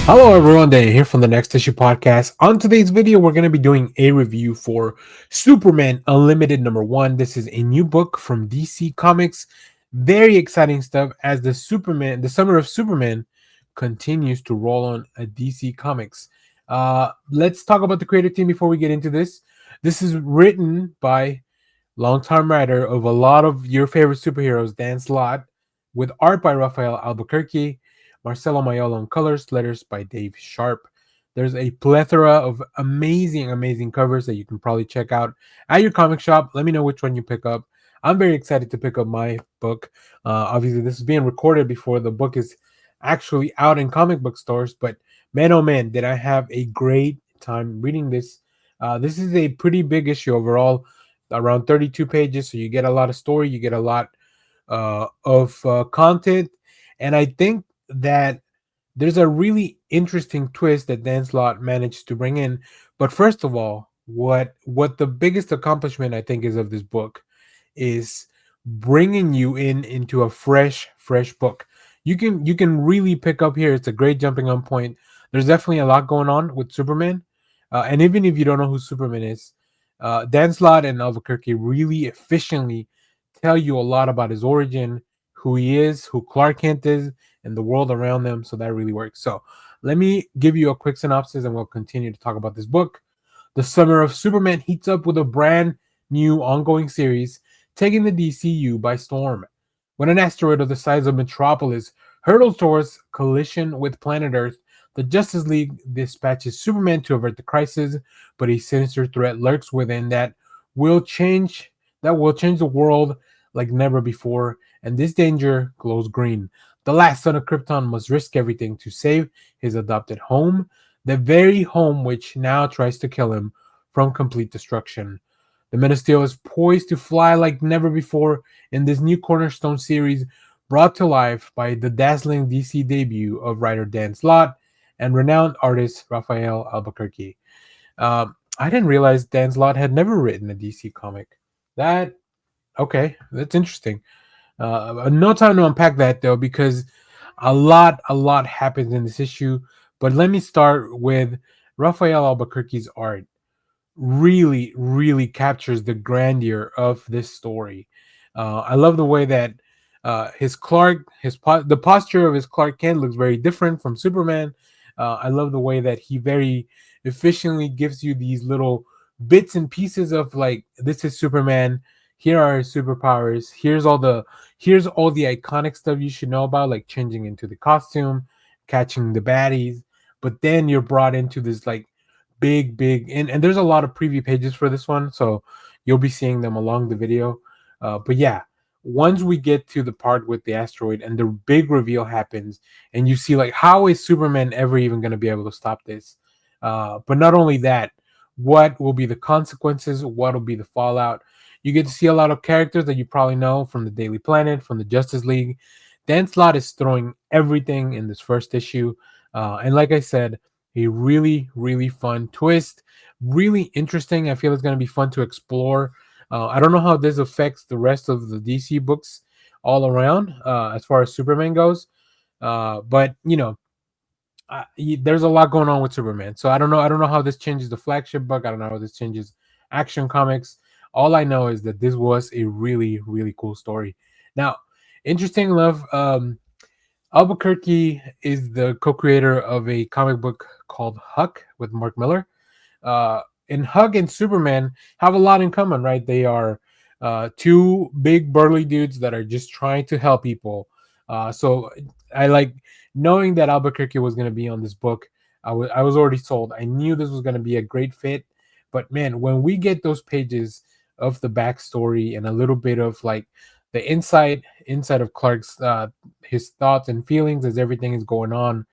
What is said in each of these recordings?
Hello everyone, Daniel here from the Next Issue Podcast. On today's video, we're going to be doing a review for Superman Unlimited #1. This is a new book from DC Comics. Very exciting stuff as the summer of Superman continues to roll on at DC Comics. Let's talk about the creative team before we get into this. This is written by longtime writer of a lot of your favorite superheroes, Dan Slott, with art by Rafael Albuquerque, Marcelo Mayolo on colors, letters by Dave Sharp. There's a plethora of amazing covers that you can probably check out at your comic shop. Let me know which one you pick up. I'm very excited to pick up my book. Obviously, this is being recorded before the book is actually out in comic book stores, but man, oh man, did I have a great time reading this. This is a pretty big issue overall, around 32 pages, so you get a lot of story, you get a lot of content, and I think that there's a really interesting twist that Dan Slott managed to bring in. But first of all, what the biggest accomplishment I think is of this book is bringing you into a fresh book. You can really pick up here. It's a great jumping on point. There's definitely a lot going on with Superman, and even if you don't know who Superman is, Dan Slott and Albuquerque really efficiently tell you a lot about his origin, who he is, who Clark Kent is, and the world around them. So that really works. So let me give you a quick synopsis and we'll continue to talk about this book. The summer of Superman heats up with a brand new ongoing series taking the DCU by storm. When an asteroid of the size of Metropolis hurtles towards collision with planet Earth, the Justice League dispatches Superman to avert the crisis, but a sinister threat lurks within will change will change the world like never before, and this danger glows green. The last son of Krypton must risk everything to save his adopted home, the very home which now tries to kill him, from complete destruction. The Man of Steel is poised to fly like never before in this new Cornerstone series, brought to life by the dazzling DC debut of writer Dan Slott and renowned artist Rafael Albuquerque. I didn't realize Dan Slott had never written a DC comic. That Okay, that's interesting. No time to unpack that though, because a lot happens in this issue. But let me start with Rafael Albuquerque's art. Really captures the grandeur of this story. I love the way that the posture of his Clark Kent looks very different from Superman. I love the way that he very efficiently gives you these little bits and pieces of, like, this is Superman. Here are his superpowers. Here's all the iconic stuff you should know about, like changing into the costume, catching the baddies. But then you're brought into this, like, big, and there's a lot of preview pages for this one, so you'll be seeing them along the video. But yeah, once we get to the part with the asteroid and the big reveal happens, and you see, like, how is Superman ever even going to be able to stop this? But not only that, what will be the consequences? What will be the fallout? You get to see a lot of characters that you probably know from the Daily Planet, from the Justice League. Dan Slott is throwing everything in this first issue, and like I said, a really fun twist, really interesting. I feel it's going to be fun to explore. I don't know how this affects the rest of the DC books all around, as far as Superman goes, but there's a lot going on with Superman, so I don't know how this changes the flagship book. I don't know how this changes Action Comics. All I know is that this was a really cool story. Now, interesting enough, Albuquerque is the co-creator of a comic book called Huck with Mark Miller. And Huck and Superman have a lot in common, right? They are two big burly dudes that are just trying to help people. So I like knowing that Albuquerque was going to be on this book. I was already sold. I knew this was going to be a great fit. But man, when we get those pages of the backstory and a little bit of, like, the inside of Clark's his thoughts and feelings as everything is going on,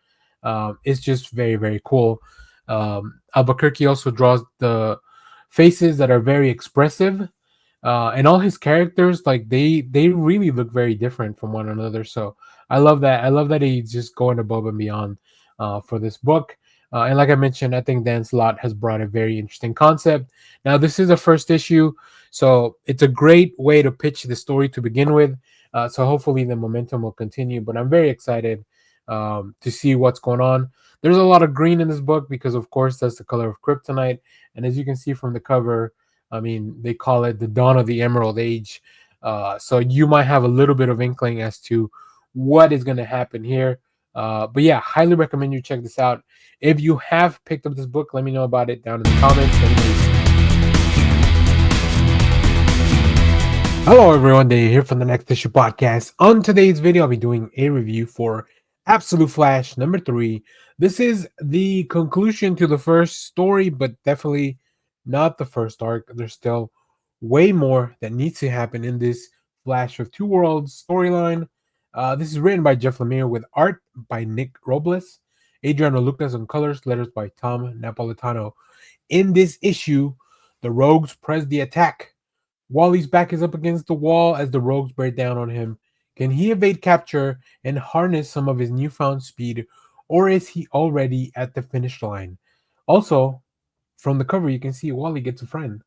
it's just very cool. Albuquerque also draws the faces that are very expressive, and all his characters, like, they really look very different from one another. So I love that. I love that he's just going above and beyond for this book. And like I mentioned, I think Dan Slott has brought a very interesting concept. Now, this is a first issue, so it's a great way to pitch the story to begin with. So hopefully the momentum will continue. But I'm very excited to see what's going on. There's a lot of green in this book because, of course, that's the color of kryptonite. And as you can see from the cover, I mean, they call it the dawn of the Emerald Age. So you might have a little bit of inkling as to what is going to happen here. But yeah, highly recommend you check this out. If you have picked up this book, let me know about it down in the comments. Hello everyone, Dave here from the Next Issue Podcast. On today's video, I'll be doing a review for Absolute Flash number 3. This is the conclusion to the first story, but definitely not the first arc. There's still way more that needs to happen in this Flash of Two Worlds storyline. This is written by Jeff Lemire with art by Nick Robles, Adriano Lucas on colors, letters by Tom Napolitano. In this issue, the Rogues press the attack. Wally's back is up against the wall as the Rogues bear down on him. Can he evade capture and harness some of his newfound speed, or is he already at the finish line? Also, from the cover, you can see Wally gets a friend.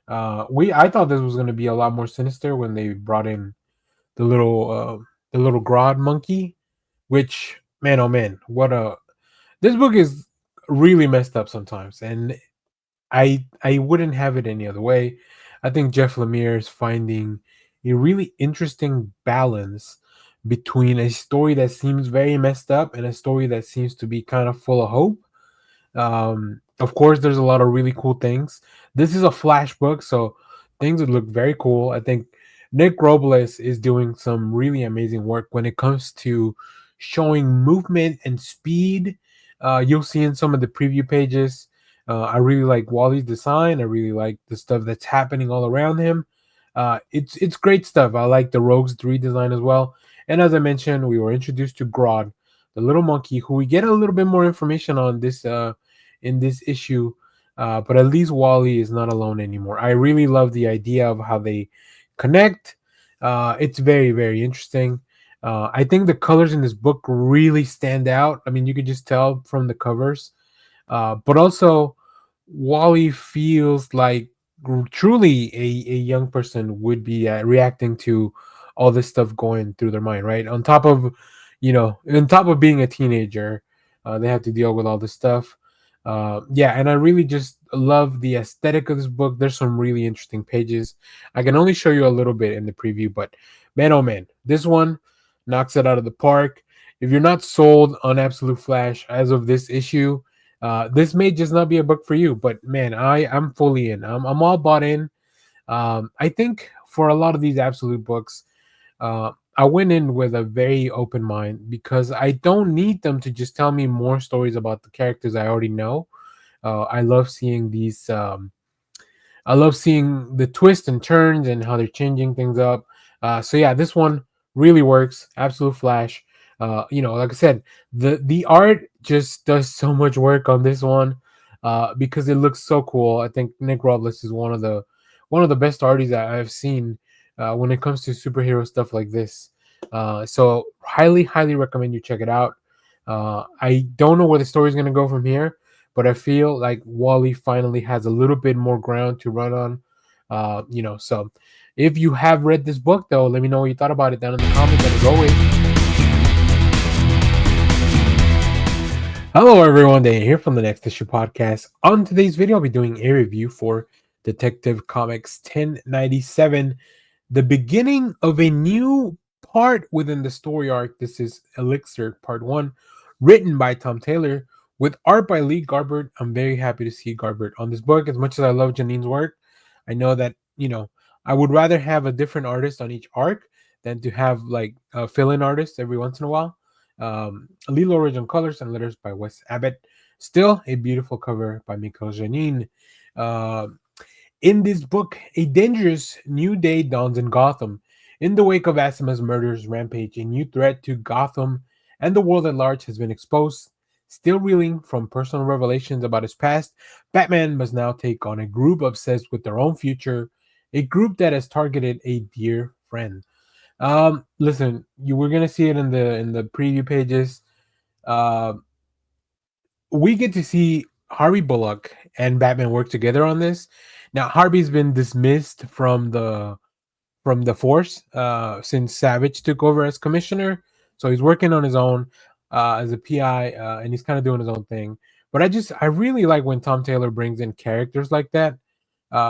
I thought this was going to be a lot more sinister when they brought in the little Grodd monkey, which man oh man, what a this book is really messed up sometimes, and I wouldn't have it any other way. I think Jeff Lemire is finding a really interesting balance between a story that seems very messed up and a story that seems to be kind of full of hope. Of course, there's a lot of really cool things. This is a Flash book, so things would look very cool. I think Nick Robles is doing some really amazing work when it comes to showing movement and speed. You'll see in some of the preview pages. I really like Wally's design. I really like the stuff that's happening all around him. It's great stuff. I like the Rogues 3 design as well. And as I mentioned, we were introduced to Grodd, the little monkey, who we get a little bit more information on this in this issue. But at least Wally is not alone anymore. I really love the idea of how they connect. It's very, very interesting. I think the colors in this book really stand out. I mean, you could just tell from the covers. But also, Wally feels like truly a young person would be reacting to all this stuff going through their mind, right? On top of, on top of being a teenager, they have to deal with all this stuff. Yeah, and I really just love the aesthetic of this book. There's some really interesting pages. I can only show you a little bit in the preview, but man, oh man, this one knocks it out of the park. If you're not sold on Absolute Flash as of this issue, this may just not be a book for you. But man, I'm fully in. I'm all bought in. I think for a lot of these Absolute books, I went in with a very open mind because I don't need them to just tell me more stories about the characters I already know. I love seeing these. I love seeing the twists and turns and how they're changing things up. So yeah, this one really works. Absolute Flash. Like I said, the art just does so much work on this one because it looks so cool. I think Nick Robles is one of the best artists that I've seen when it comes to superhero stuff like this. So highly, highly recommend you check it out. I don't know where the story is going to go from here, but I feel like Wally finally has a little bit more ground to run on. So if you have read this book, though, let me know what you thought about it down in the comments. And as always, hello everyone, Dane here from the Next Issue Podcast. On today's video, I'll be doing a review for Detective Comics 1097, the beginning of a new part within the story arc. This is Elixir Part 1, written by Tom Taylor, with art by Lee Garbert. I'm very happy to see Garbert on this book. As much as I love Janine's work, I know that, I would rather have a different artist on each arc than to have like fill-in artists every once in a while. Lilo Original Colors and letters by Wes Abbott. Still a beautiful cover by Michael Janine. In this book, a dangerous new day dawns in Gotham. In the wake of Asima's murderous rampage, a new threat to Gotham and the world at large has been exposed. Still reeling from personal revelations about his past, Batman must now take on a group obsessed with their own future, a group that has targeted a dear friend. Listen, you were gonna see it in the preview pages. Uh, we get to see Harvey Bullock and Batman work together on this. Now, Harvey's been dismissed from the force since Savage took over as commissioner, so he's working on his own. as a PI, and he's kind of doing his own thing. But I really like when Tom Taylor brings in characters like that,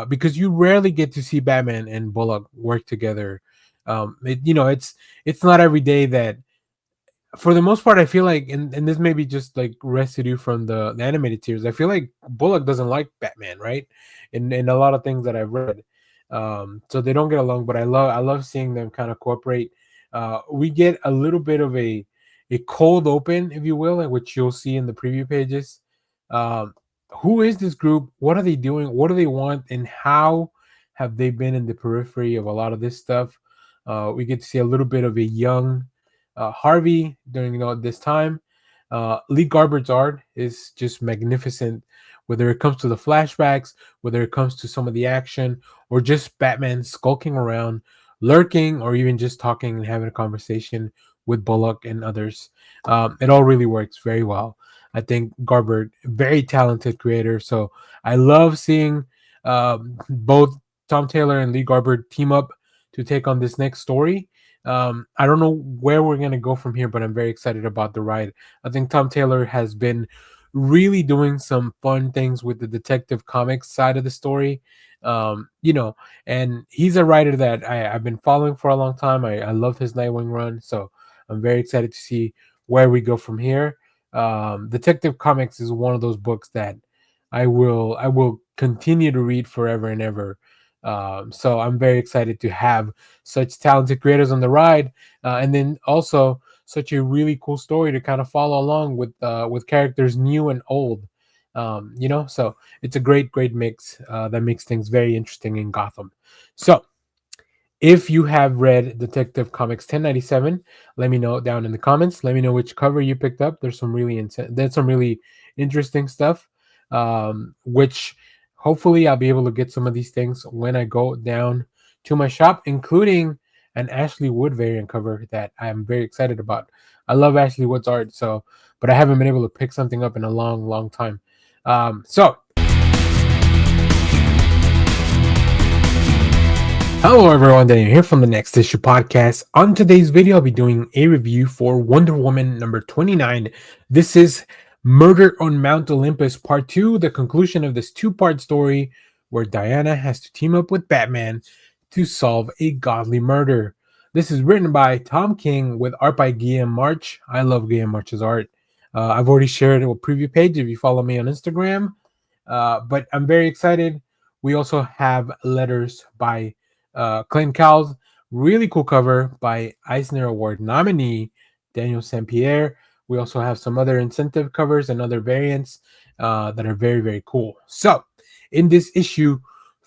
because you rarely get to see Batman and Bullock work together. It's not every day that, for the most part, I feel like, and this may be just like residue from the animated series. I feel like Bullock doesn't like Batman, right? In a lot of things that I've read, so they don't get along. But I love seeing them kind of cooperate. We get a little bit of a cold open, if you will, like which you'll see in the preview pages. Um, who is this group? What are they doing? What do they want? And how have they been in the periphery of a lot of this stuff? We get to see a little bit of a young Harvey during this time. Lee Garber's art is just magnificent, whether it comes to the flashbacks, whether it comes to some of the action, or just Batman skulking around, lurking, or even just talking and having a conversation with Bullock and others. It all really works very well. I think Garber, very talented creator. So I love seeing both Tom Taylor and Lee Garber team up to take on this next story. I don't know where we're gonna go from here, but I'm very excited about the ride. I think Tom Taylor has been really doing some fun things with the Detective Comics side of the story. And he's a writer that I've been following for a long time. I love his Nightwing run, so I'm very excited to see where we go from here. Detective Comics is one of those books that I will continue to read forever and ever. So I'm very excited to have such talented creators on the ride, and then also such a really cool story to kind of follow along with characters new and old. So it's a great mix that makes things very interesting in Gotham. So if you have read Detective Comics 1097, let me know down in the comments. Let me know which cover you picked up. There's some really interesting stuff, which hopefully I'll be able to get some of these things when I go down to my shop, including an Ashley Wood variant cover that I'm very excited about. I love Ashley Wood's art, but I haven't been able to pick something up in a long time. So hello, everyone. Daniel here from the Next Issue Podcast. On today's video, I'll be doing a review for Wonder Woman number 29. This is Murder on Mount Olympus Part 2, the conclusion of this two-part story where Diana has to team up with Batman to solve a godly murder. This is written by Tom King with art by Guillaume March. I love Guillaume March's art. I've already shared a preview page if you follow me on Instagram. But I'm very excited. We also have letters by Clint Cowles, really cool cover by Eisner Award nominee Daniel St. Pierre. We also have some other incentive covers and other variants that are very cool. So, in this issue,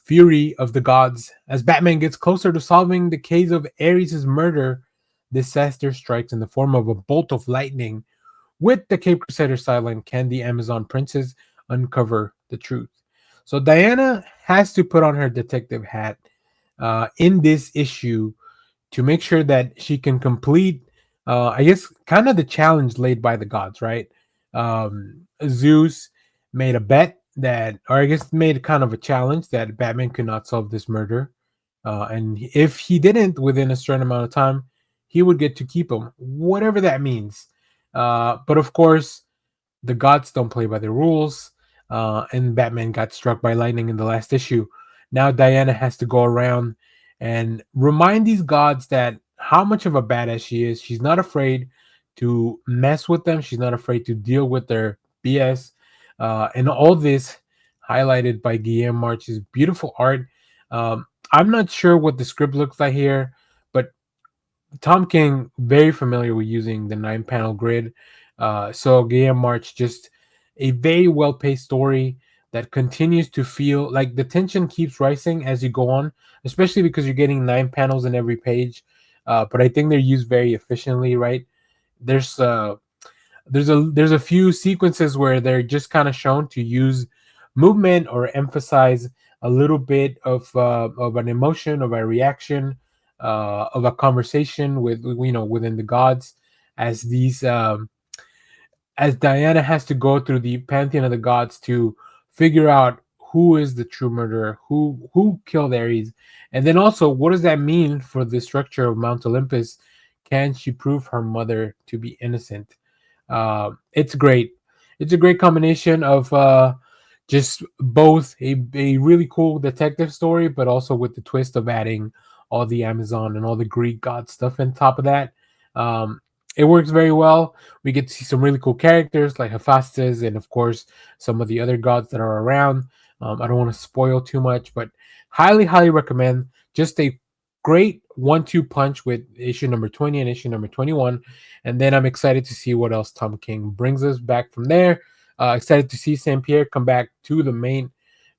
Fury of the Gods, as Batman gets closer to solving the case of Ares' murder, disaster strikes in the form of a bolt of lightning. With the Cape Crusader silent, can the Amazon princess uncover the truth? So Diana has to put on her detective hat in this issue to make sure that she can complete, I guess, kind of the challenge laid by the gods, right? Zeus made a bet that, or I guess, made kind of a challenge that Batman could not solve this murder. And if he didn't within a certain amount of time, he would get to keep him, whatever that means. But of course, the gods don't play by the rules, and Batman got struck by lightning in the last issue. Now Diana has to go around and remind these gods that how much of a badass she is. She's not afraid to mess with them. She's not afraid to deal with their BS, and all this highlighted by Guillaume March's beautiful art. I'm not sure what the script looks like here, but Tom King very familiar with using the 9-panel grid. So Guillaume March, just a very well paced story that continues to feel like the tension keeps rising as you go on, especially because you're getting 9 panels in every page. But I think they're used very efficiently, right? There's uh, there's a few sequences where they're just kind of shown to use movement or emphasize a little bit of an emotion, of a reaction, of a conversation with within the gods, as these as Diana has to go through the pantheon of the gods to figure out who is the true murderer, who killed Ares, and then also what does that mean for the structure of Mount Olympus? Can she prove her mother to be innocent? It's great. It's a great combination of just both a really cool detective story, but also with the twist of adding all the Amazon and all the Greek god stuff on top of that. Um, it works very well. We get to see some really cool characters like Hephaestus and, of course, some of the other gods that are around. I don't want to spoil too much, but highly, highly recommend. Just a great 1-2 punch with issue number 20 and issue number 21. And then I'm excited to see what else Tom King brings us back from there. Excited to see Saint Pierre come back to the main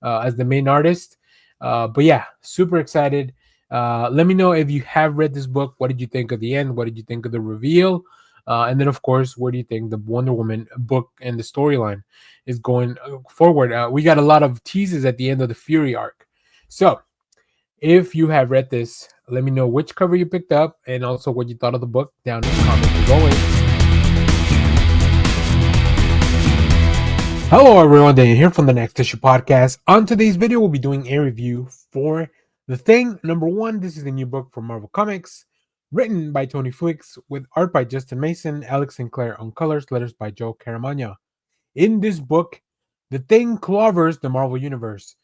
as the main artist. But yeah, super excited. Let me know if you have read this book. What did you think of the end? What did you think of the reveal? And then, of course, where do you think the Wonder Woman book and the storyline is going forward? We got a lot of teases at the end of the Fury arc. So, if you have read this, let me know which cover you picked up and also what you thought of the book down in the comments as always. Hello everyone, Daniel here from the Next Issue Podcast. On today's video, we'll be doing a review for The Thing #1. This is a new book from Marvel Comics, written by Tony Flicks, with art by Justin Mason, Alex Sinclair on colors, letters by Joe Caramagna. In this book, The Thing clovers the Marvel Universe.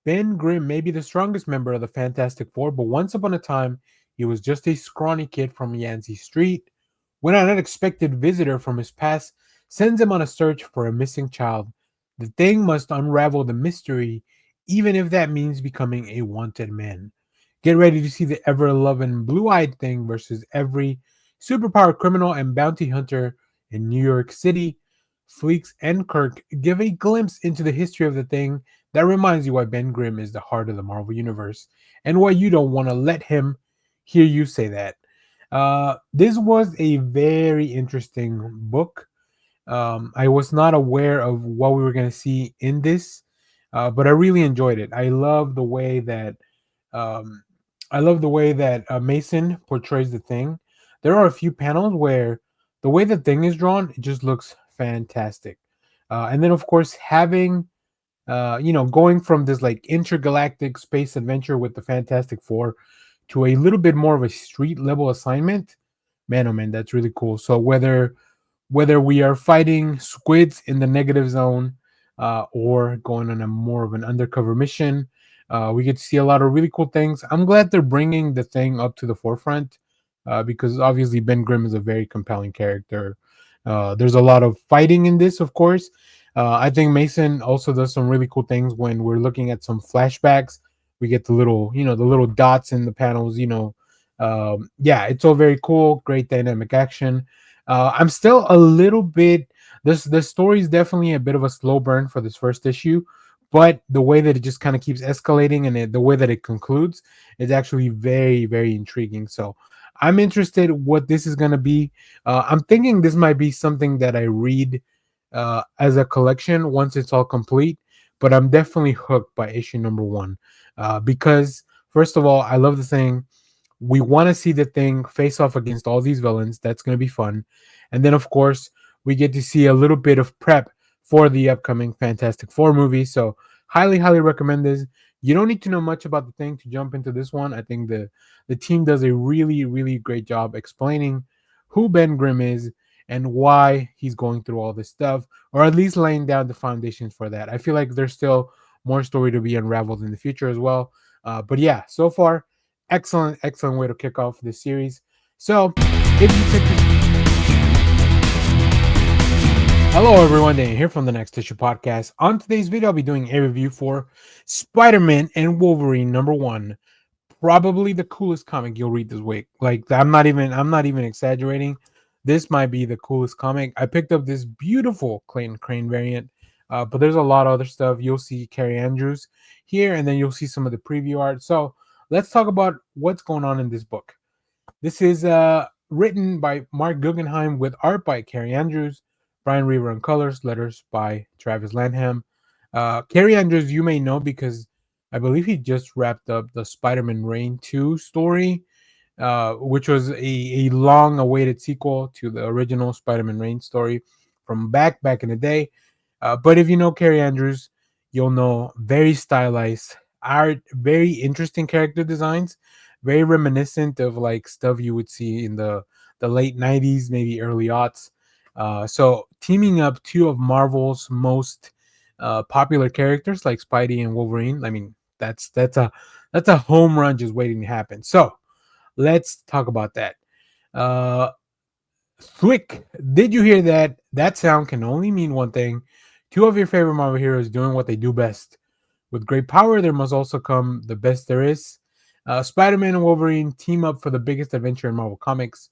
Ben Grimm may be the strongest member of the Fantastic Four, but once upon a time, he was just a scrawny kid from Yancey Street when an unexpected visitor from his past sends him on a search for a missing child. The Thing must unravel the mystery, even if that means becoming a wanted man. Get ready to see the ever loving blue eyed Thing versus every superpower criminal and bounty hunter in New York City. Fleeks and Kirk give a glimpse into the history of the Thing that reminds you why Ben Grimm is the heart of the Marvel Universe and why you don't want to let him hear you say that. This was a very interesting book. I was not aware of what we were going to see in this, but I really enjoyed it. Um, I love the way that Mason portrays the Thing. There are a few panels where the way the Thing is drawn, it just looks fantastic. And then, of course, having going from this like intergalactic space adventure with the Fantastic Four to a little bit more of a street level assignment, man, oh man, that's really cool. So whether we are fighting squids in the negative zone or going on a more of an undercover mission, we get to see a lot of really cool things. I'm glad they're bringing the Thing up to the forefront because obviously Ben Grimm is a very compelling character. There's a lot of fighting in this, of course. I think Mason also does some really cool things when we're looking at some flashbacks. We get the little dots in the panels. Yeah, it's all very cool. Great dynamic action. I'm still a little bit. This story is definitely a bit of a slow burn for this first issue, but the way that it just kind of keeps escalating and the way that it concludes is actually very, very intriguing. So I'm interested what this is gonna be. I'm thinking this might be something that I read as a collection once it's all complete. But I'm definitely hooked by issue #1 because first of all, I love the Thing. We want to see the Thing face off against all these villains. That's going to be fun. And then, of course, we get to see a little bit of prep for the upcoming Fantastic Four movie. So, highly, highly recommend this. You don't need to know much about the Thing to jump into this one. I think the team does a really, really great job explaining who Ben Grimm is and why he's going through all this stuff, or at least laying down the foundations for that. I feel like there's still more story to be unraveled in the future as well. But yeah, so far, excellent, excellent way to kick off this series. So, if you take this. Hello, everyone. Dan here from the Next Issue Podcast. On today's video, I'll be doing a review for Spider-Man and Wolverine #1. Probably the coolest comic you'll read this week. Like I'm not even exaggerating. This might be the coolest comic. I picked up this beautiful Clayton Crane variant, but there's a lot of other stuff. You'll see Carrie Andrews here, and then you'll see some of the preview art. So let's talk about what's going on in this book. This is written by Mark Guggenheim with art by Carrie Andrews, Brian Reaver on colors, letters by Travis Lanham. Carrie Andrews, you may know because I believe he just wrapped up the Spider-Man Reign 2 story, which was a long-awaited sequel to the original Spider-Man Reign story from back in the day. But if you know Carrie Andrews, you'll know very stylized art, very interesting character designs, very reminiscent of like stuff you would see in the late '90s, maybe early aughts. So teaming up two of Marvel's most popular characters like Spidey and Wolverine. I mean, that's a home run just waiting to happen. So let's talk about that. Uh, Thwick, did you hear that? That sound can only mean one thing. Two of your favorite Marvel heroes doing what they do best. With great power, there must also come the best there is. Spider Man and Wolverine team up for the biggest adventure in Marvel Comics.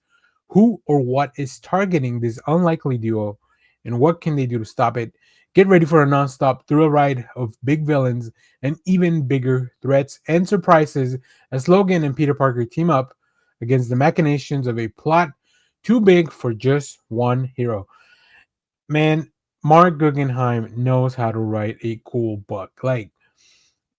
Who or what is targeting this unlikely duo, and what can they do to stop it? Get ready for a non-stop thrill ride of big villains and even bigger threats and surprises as Logan and Peter Parker team up against the machinations of a plot too big for just one hero. Man, Mark Guggenheim knows how to write a cool book. Like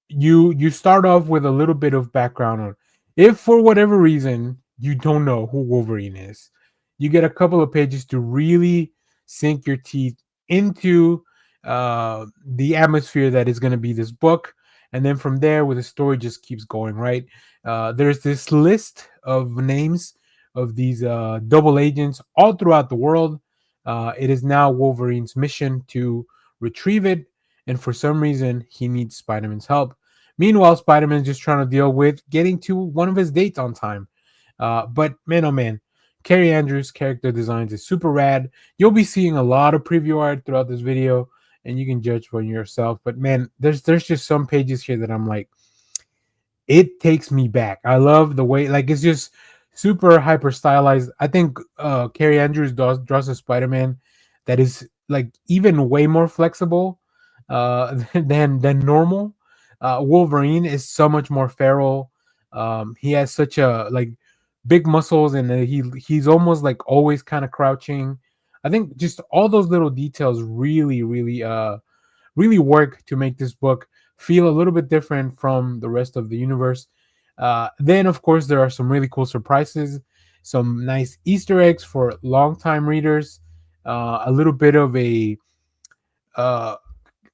you start off with a little bit of background on, if for whatever reason you don't know who Wolverine is, you get a couple of pages to really sink your teeth into the atmosphere that is going to be this book. And then from there, where the story just keeps going, right? There's this list of names of these double agents all throughout the world. It is now Wolverine's mission to retrieve it, and for some reason he needs Spider-Man's help. Meanwhile, Spider-Man's just trying to deal with getting to one of his dates on time. But man, oh man, Carrie Andrews' character designs is super rad. You'll be seeing a lot of preview art throughout this video, and you can judge for yourself. But man, there's just some pages here that I'm like, it takes me back. I love the way, like, it's just super hyper stylized. I think Carrie Andrews draws a Spider-Man that is like even way more flexible than normal. Wolverine is so much more feral. He has such a like big muscles, and he's almost like always kind of crouching. I think just all those little details really work to make this book feel a little bit different from the rest of the universe. Then, of course, there are some really cool surprises, some nice Easter eggs for longtime readers, a little bit of uh,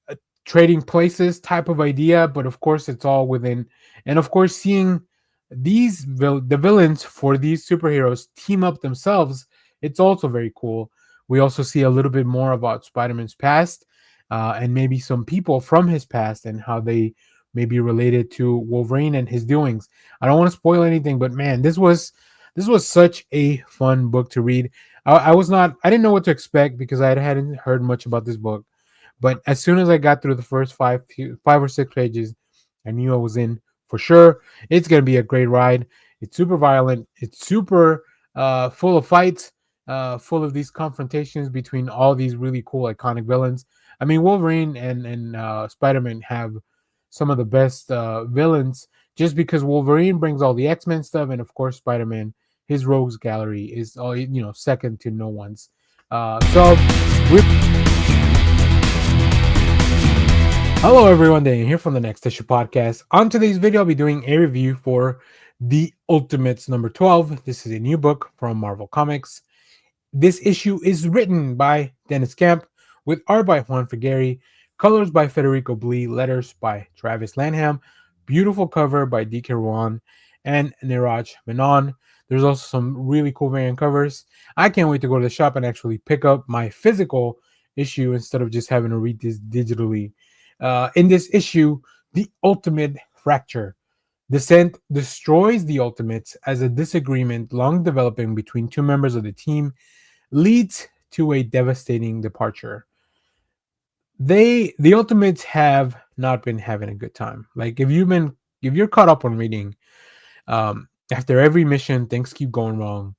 a trading places type of idea, but of course, it's all within. And of course, seeing the villains for these superheroes team up themselves, it's also very cool. We also see a little bit more about Spider-Man's past, and maybe some people from his past and how they may be related to Wolverine and his doings. I don't want to spoil anything, but man, this was such a fun book to read. I didn't know what to expect because I hadn't heard much about this book, but as soon as I got through the first five or six pages, I knew I was in for sure. It's gonna be a great ride. It's super violent. It's super full of fights, full of these confrontations between all these really cool iconic villains. I mean, Wolverine and Spider Man have some of the best villains, just because Wolverine brings all the X Men stuff, and of course Spider Man, his rogues gallery is all second to no one's. So we Hello everyone, Daniel here from the Next Issue Podcast. On today's video, I'll be doing a review for The Ultimates number 12. This is a new book from Marvel Comics. This issue is written by Dennis Camp, with art by Juan Frigeri, colors by Federico Blee, letters by Travis Lanham, beautiful cover by DK Ruan and Niraj Menon. There's also some really cool variant covers. I can't wait to go to the shop and actually pick up my physical issue instead of just having to read this digitally. In this issue, the ultimate fracture. Descent destroys the Ultimates as a disagreement long developing between two members of the team leads to a devastating departure. The Ultimates have not been having a good time. Like if you're caught up on reading, after every mission things keep going wrong.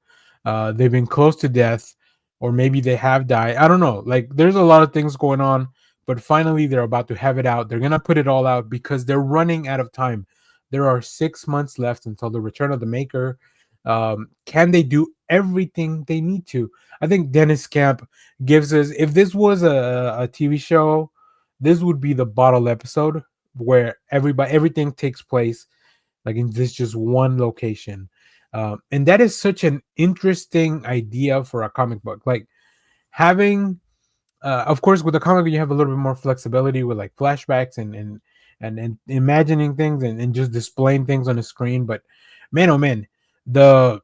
They've been close to death, or maybe they have died. I don't know. Like there's a lot of things going on, but finally they're about to have it out. They're gonna put it all out because they're running out of time. There are 6 months left until the return of the Maker. Can they do everything they need to? I think Dennis Camp gives us, if this was a TV show, this would be the bottle episode where everything takes place like in this just one location. And that is such an interesting idea for a comic book. Like having, of course, with a comic book, you have a little bit more flexibility with like flashbacks and imagining things and just displaying things on the screen. But man, oh man, the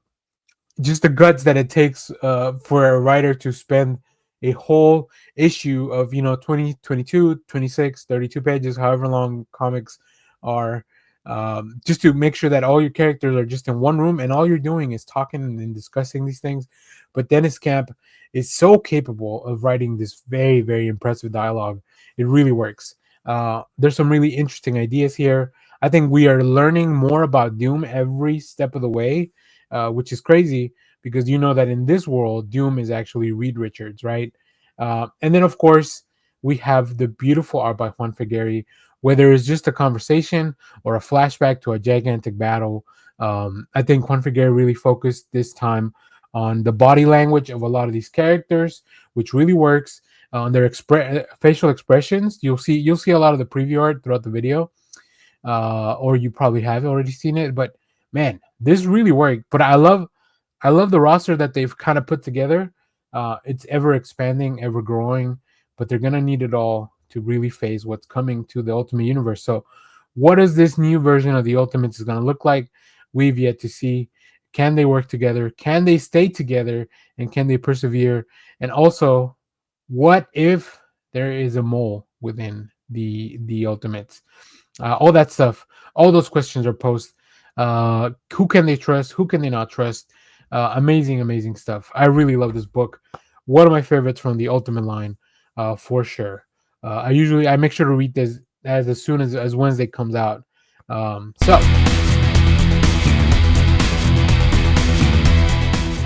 just the guts that it takes for a writer to spend a whole issue of 20, 22, 26, 32 pages, however long comics are, just to make sure that all your characters are just in one room and all you're doing is talking and discussing these things. But Dennis Camp is so capable of writing this very, very impressive dialogue. It really works. There's some really interesting ideas here. I think we are learning more about Doom every step of the way, which is crazy because you know that in this world, Doom is actually Reed Richards, right? And then, of course, we have the beautiful art by Juan Figueri, whether it's just a conversation or a flashback to a gigantic battle. I think Juan Figueri really focused this time on the body language of a lot of these characters, which really works. On their facial expressions, you'll see a lot of the preview art throughout the video, or you probably have already seen it. But man, this really worked. But I love the roster that they've kind of put together. It's ever expanding, ever growing, but they're gonna need it all to really face what's coming to the Ultimate Universe. So, what is this new version of the Ultimates is gonna look like? We've yet to see. Can they work together? Can they stay together? And can they persevere? And also, what if there is a mole within the Ultimates? All that stuff, all those questions are posed. Who can they trust? Who can they not trust? Amazing, amazing stuff. I really love this book. One of my favorites from the Ultimate line, for sure. I make sure to read this as soon as Wednesday comes out. So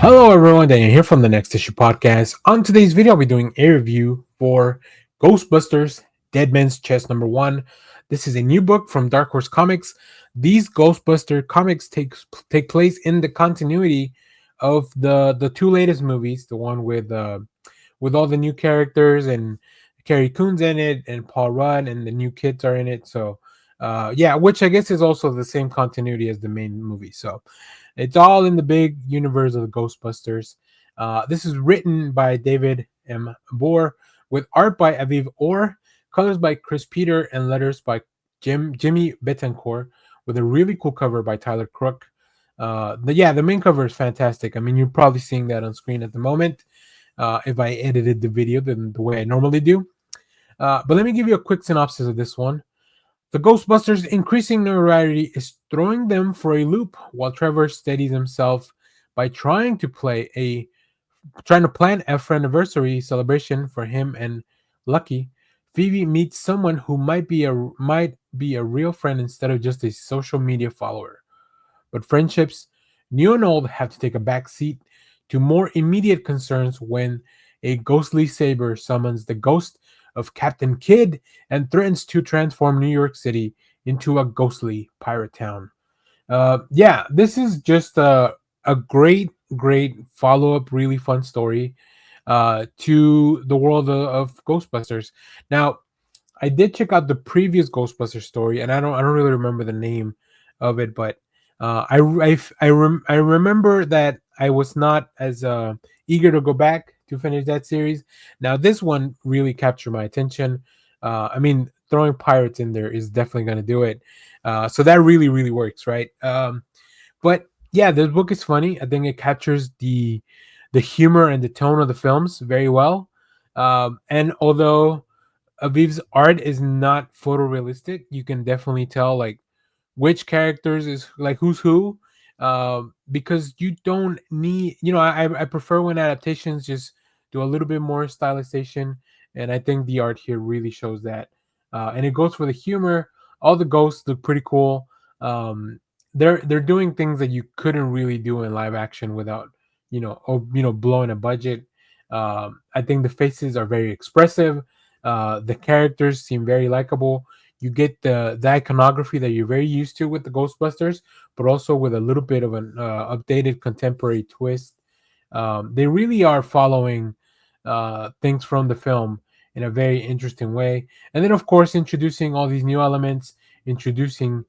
hello everyone, Daniel here from the Next Issue Podcast. On today's video, I'll be doing a review for Ghostbusters Dead Man's Chest #1. This is a new book from Dark Horse Comics. These Ghostbuster comics take place in the continuity of the two latest movies, the one with all the new characters and Carrie Coon's in it and Paul Rudd and the new kids are in it. So yeah, which I guess is also the same continuity as the main movie. So it's all in the big universe of the Ghostbusters. This is written by David M. Bohr with art by Aviv Orr, colors by Chris Peter, and letters by Jimmy Betancourt, with a really cool cover by Tyler Crook. The main cover is fantastic. I mean, you're probably seeing that on screen at the moment. If I edited the video the way I normally do. But let me give you a quick synopsis of this one. The Ghostbusters' increasing notoriety is throwing them for a loop while Trevor steadies himself by trying to plan a friendiversary celebration for him and Lucky. Phoebe meets someone who might be a real friend instead of just a social media follower. But friendships, new and old, have to take a back seat to more immediate concerns when a ghostly saber summons the ghost of Captain Kidd and threatens to transform New York City into a ghostly pirate town. Yeah, this is just a great follow up, really fun story to the world of Ghostbusters. Now, I did check out the previous Ghostbusters story, and I don't really remember the name of it, but I remember that I was not as eager to go back to finish that series. Now, this one really captured my attention. I mean, throwing pirates in there is definitely going to do it. So that really works, right? But yeah, this book is funny. I think it captures the humor and the tone of the films very well. And although Aviv's art is not photorealistic, you can definitely tell like which characters is like who's who, because you don't need, I prefer when adaptations just do a little bit more stylization, and I think the art here really shows that. And it goes for the humor. All the ghosts look pretty cool. They're doing things that you couldn't really do in live action without blowing a budget. I think the faces are very expressive. The characters seem very likable. You get the iconography that you're very used to with the Ghostbusters, but also with a little bit of an updated contemporary twist. They really are following things from the film in a very interesting way. And then, of course, introducing all these new elements, introducing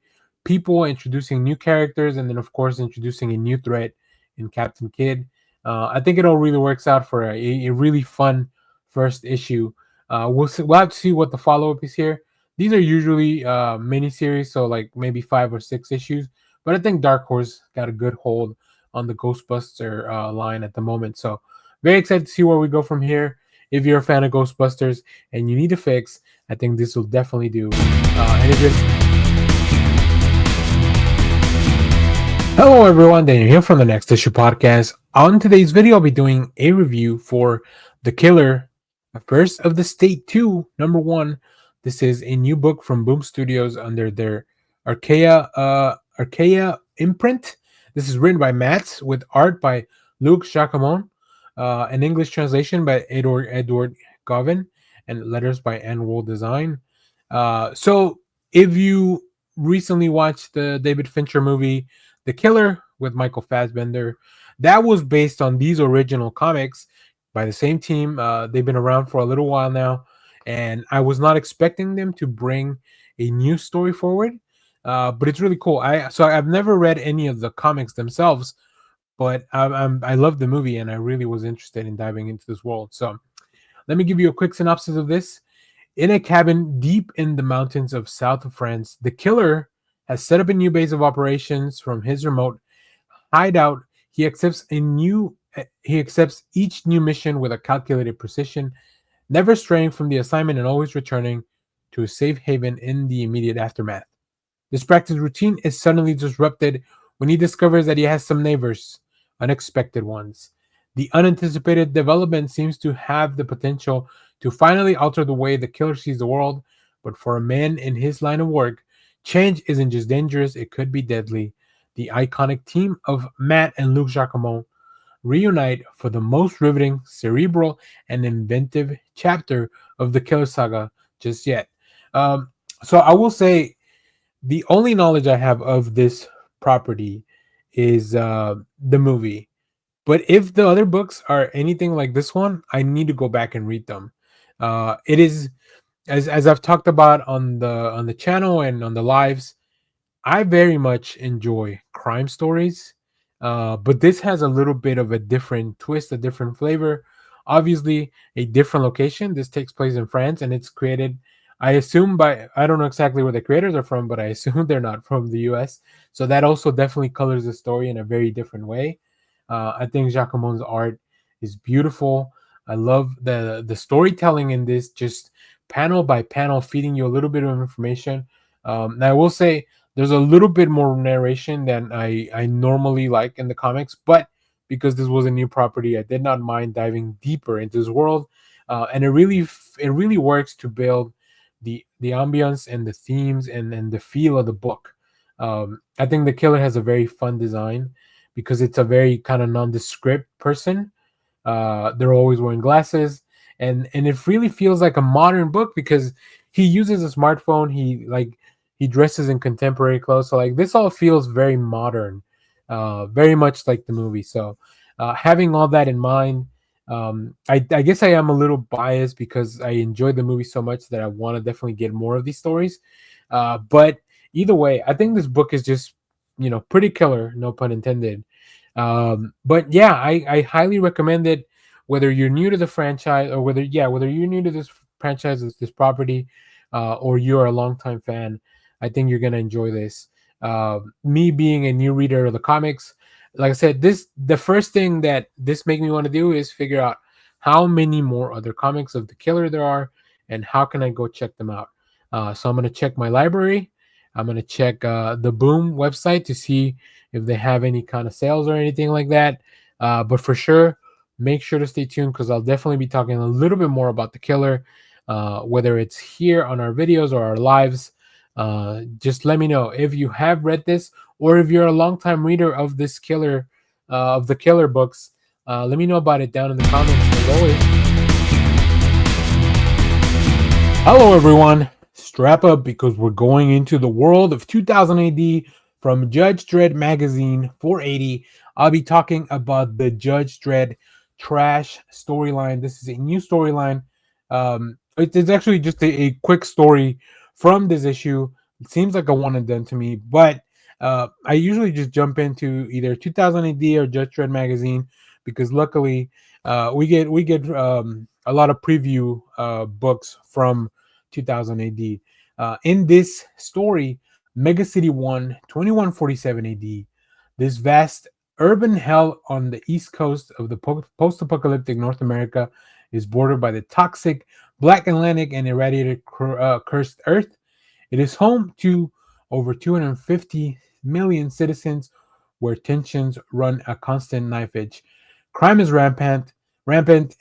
people, introducing new characters, and then, of course, introducing a new threat in Captain Kidd. I think it all really works out for a really fun first issue. We'll have to see what the follow up is here. These are usually mini series, so like maybe 5 or 6 issues. But I think Dark Horse got a good hold on the Ghostbuster line at the moment. So very excited to see where we go from here. if you're a fan of Ghostbusters and you need a fix, I think this will definitely do. And if you're Hello everyone, Daniel here from the Next Issue Podcast. On today's video, I'll be doing a review for The Killer, First of the State 2, number 1. This is a new book from Boom Studios under their Archaea imprint. This is written by Mats with art by Luc Jacquemont, an English translation by Edward Govin, and letters by Anne Wool Design. So if you recently watched the David Fincher movie The Killer with Michael Fassbender, that was based on these original comics by the same team. They've been around for a little while now, and I was not expecting them to bring a new story forward. But it's really cool. I've never read any of the comics themselves, but I love the movie and I really was interested in diving into this world. So let me give you a quick synopsis of this. In a cabin deep in the mountains of south of France, the killer has set up a new base of operations from his remote hideout. He accepts each new mission with a calculated precision, never straying from the assignment and always returning to a safe haven in the immediate aftermath. This practice routine is suddenly disrupted when he discovers that he has some neighbors, unexpected ones. The unanticipated development seems to have the potential to finally alter the way the killer sees the world, but for a man in his line of work, change isn't just dangerous, it could be deadly. The iconic team of Matt and Luc Jacquemont reunite for the most riveting, cerebral, and inventive chapter of the Killer Saga just yet. So I will say the only knowledge I have of this property is the movie. But if the other books are anything like this one, I need to go back and read them. It is as I've talked about on the channel and on the lives. I very much enjoy crime stories, but this has a little bit of a different twist, a different flavor. Obviously, a different location. This takes place in France, and it's created, I assume, by I don't know exactly where the creators are from, but I assume they're not from the U.S. So that also definitely colors the story in a very different way. I think Jacomont's art is beautiful. I love the storytelling in this, just panel by panel, feeding you a little bit of information. Now I will say there's a little bit more narration than I normally like in the comics, but because this was a new property, I did not mind diving deeper into this world, and it really works to build the ambience and the themes and the feel of the book. I think the killer has a very fun design because it's a very kind of nondescript person. They're always wearing glasses, and it really feels like a modern book because he uses a smartphone. He dresses in contemporary clothes, so like this all feels very modern, very much like the movie. So having all that in mind, I guess I am a little biased because I enjoyed the movie so much that I want to definitely get more of these stories. But either way, I think this book is just pretty killer, no pun intended. But yeah, I highly recommend it. Whether you're new to the franchise or whether you're new to this franchise, this property, or you're a longtime fan, I think you're gonna enjoy this. Me being a new reader of the comics, like I said, the first thing that this made me want to do is figure out how many more other comics of the killer there are, and how can I go check them out. So I'm gonna check my library. I'm gonna check the Boom website to see if they have any kind of sales or anything like that. But for sure, make sure to stay tuned because I'll definitely be talking a little bit more about the killer, whether it's here on our videos or our lives. Just let me know if you have read this or if you're a longtime reader of this killer, of the killer books. Let me know about it down in the comments as always. Hello, everyone. Strap up because we're going into the world of 2000 AD from Judge Dredd magazine 480. I'll be talking about the Judge Dredd trash storyline. This is a new storyline. It's actually just a quick story from this issue. It seems like a one and done to me, but I usually just jump into either 2000 AD or Judge Dredd magazine because luckily we get a lot of preview books from 2000 AD. In this story, Mega City 1, 2147 AD, this vast urban hell on the east coast of the post-apocalyptic North America is bordered by the toxic Black Atlantic and irradiated cursed Earth. It is home to over 250 million citizens where tensions run a constant knife edge. Crime is rampant,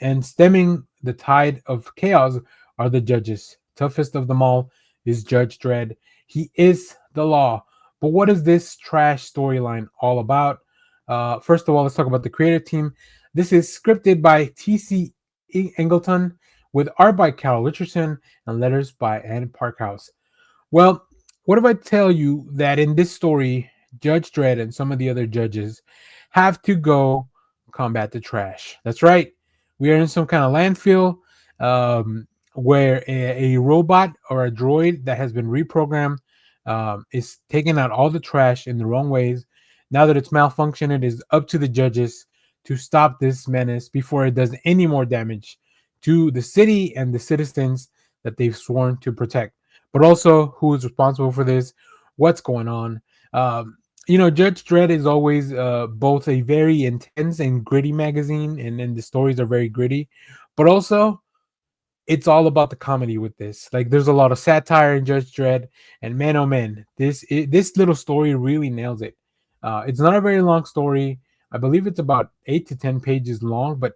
and stemming the tide of chaos are the judges. Toughest of them all is Judge Dredd. He is the law. But what is this trash storyline all about? First of all, let's talk about the creative team. This is scripted by T.C. Engleton with art by Carol Richardson and letters by Anne Parkhouse. Well, what if I tell you that in this story, Judge Dredd and some of the other judges have to go combat the trash? That's right. We are in some kind of landfill where a robot or a droid that has been reprogrammed is taking out all the trash in the wrong ways. Now that it's malfunctioning, it is up to the judges to stop this menace before it does any more damage to the city and the citizens that they've sworn to protect. But also, who is responsible for this? What's going on? Judge Dredd is always both a very intense and gritty magazine, and the stories are very gritty, but also it's all about the comedy with this. Like, there's a lot of satire in Judge Dredd, and man, oh man, this little story really nails it. It's not a very long story. I believe it's about 8 to 10 pages long, but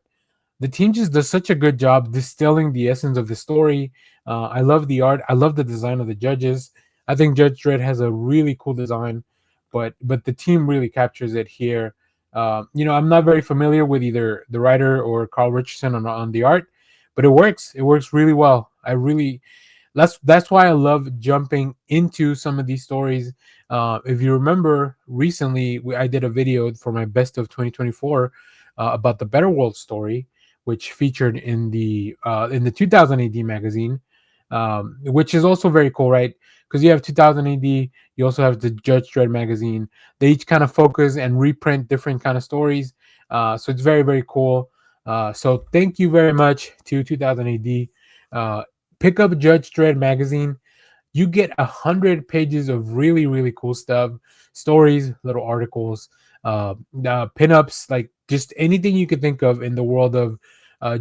the team just does such a good job distilling the essence of the story. I love the art. I love the design of the judges. I think Judge Dredd has a really cool design, but the team really captures it here. I'm not very familiar with either the writer or Carl Richardson on the art, but it works. It works really well. That's why I love jumping into some of these stories. If you remember, recently I did a video for my best of 2024 about the Better World story, which featured in the 2000 AD magazine, which is also very cool, right? Because you have 2000 AD, you also have the Judge Dredd magazine. They each kind of focus and reprint different kind of stories, so it's very very cool. So thank you very much to 2000 AD. Pick up Judge Dredd magazine. You get 100 pages of really really cool stuff, stories, little articles, pinups, like just anything you could think of in the world of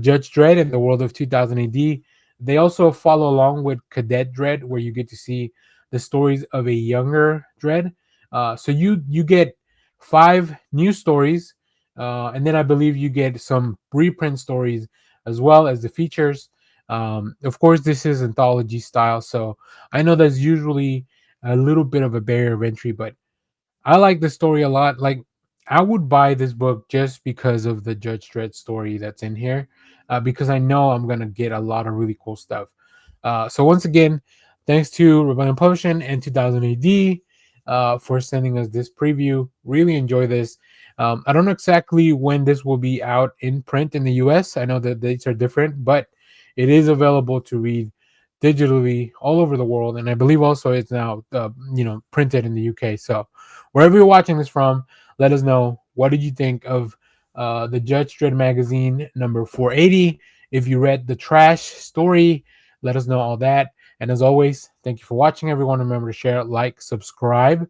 Judge Dredd and the world of 2000 AD. They also follow along with Cadet Dredd, where you get to see the stories of a younger Dredd. So you get 5 new stories, and then I believe you get some reprint stories as well as the features. Of course, this is anthology style, so I know there's usually a little bit of a barrier of entry, but I like the story a lot. Like, I would buy this book just because of the Judge Dredd story that's in here, because I know I'm gonna get a lot of really cool stuff. So once again, thanks to Rebellion Publishing and 2000 AD for sending us this preview. Really enjoy this. I don't know exactly when this will be out in print in the US. I know the dates are different, but it is available to read digitally all over the world, and I believe also it's now printed in the UK. So wherever you're watching this from, let us know, what did you think of the Judge Dredd magazine number 480. If you read the trash story, let us know all that. And as always, thank you for watching, everyone. Remember to share, like, subscribe.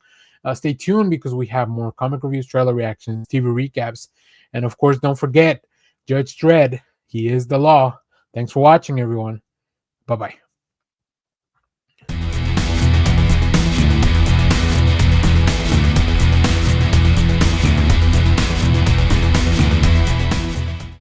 Stay tuned because we have more comic reviews, trailer reactions, TV recaps, and of course, don't forget Judge Dredd. He is the law. Thanks for watching, everyone. Bye bye.